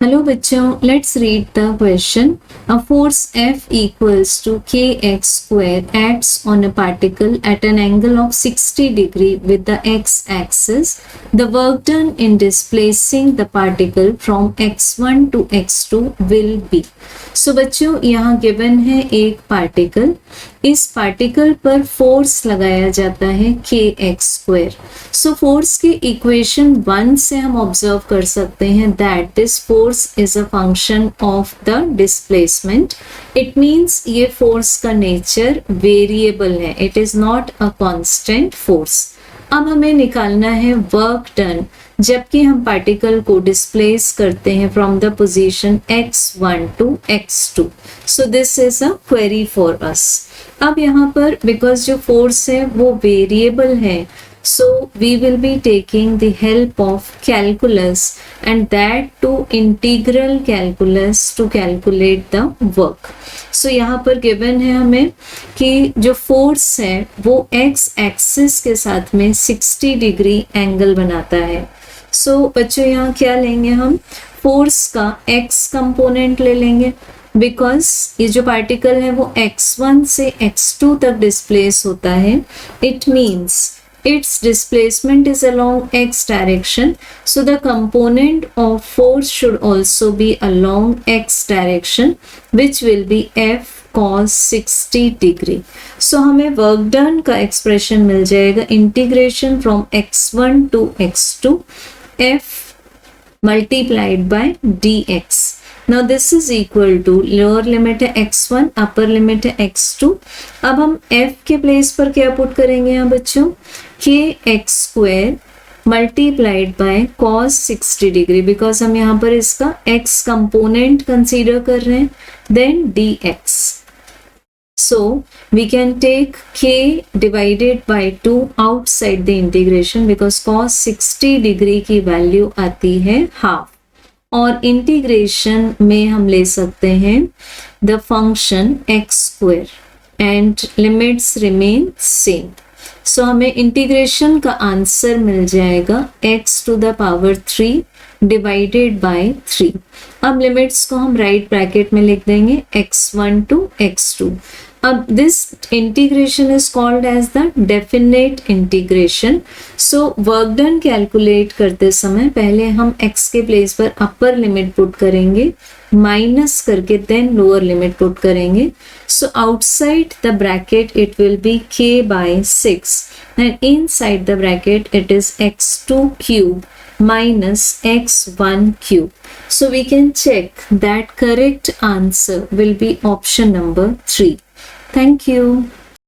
Hello बच्चों, let's read the question. A force F equals to kx square acts on a particle at an angle of 60 degree with the x-axis. The work done in displacing the particle from x1 to x2 will be. So बच्चों यहाँ given है एक particle. इस particle पर force लगाया जाता है kx square. So force के इक्वेशन 1 से हम ऑब्जर्व कर सकते हैं that this force is a function of the displacement. It means ये फोर्स का नेचर वेरिएबल है, it is not a constant force. अब हमें निकालना है वर्क डन जबकि हम पार्टिकल को डिस्प्लेस करते हैं from the position x1 to x2. So this is a query for us. अब यहाँ पर बिकॉज जो फोर्स है वो वेरिएबल है, so we will be taking the help of calculus and that to integral calculus to calculate the work. so यहाँ पर given है हमें कि जो force है वो x axis के साथ में 60 डिग्री एंगल बनाता है. so बच्चों यहाँ क्या लेंगे, हम force का x कंपोनेंट ले लेंगे बिकॉज ये जो पार्टिकल है वो x1 से x2 तक डिस्प्लेस होता है. It means its displacement is along x direction, so the component of force should also be along x direction, which will be f cos 60 degree. so हमें work done का expression मिल जाएगा integration from x1 to x2 f multiplied by dx. Now this is equal to lower limit है x1, upper limit है x2. अब हम f के place पर क्या पुट करेंगे यहाँ बच्चों, kx square multiplied by cos 60 degree because हम यहाँ पर इसका x कंपोनेंट कंसीडर कर रहे हैं, then dx. So we can take k divided by 2 outside the integration because cos 60 degree की वैल्यू आती है हाफ. और इंटीग्रेशन में हम ले सकते हैं the function x square and limits remain same. So हमें इंटीग्रेशन का आंसर मिल जाएगा x to the power 3 divided by 3. अब लिमिट्स को हम राइट ब्रैकेट में लिख देंगे x1 टू x2. अब this integration is called as the definite integration. So work done calculate करते समय पहले हम x के प्लेस पर अपर लिमिट पुट करेंगे, माइनस करके देन लोअर लिमिट पुट करेंगे. So outside the bracket it will be k by 6 and inside the bracket it is x2 cube minus x1 cube. So we can check that correct answer will be option number 3. Thank you.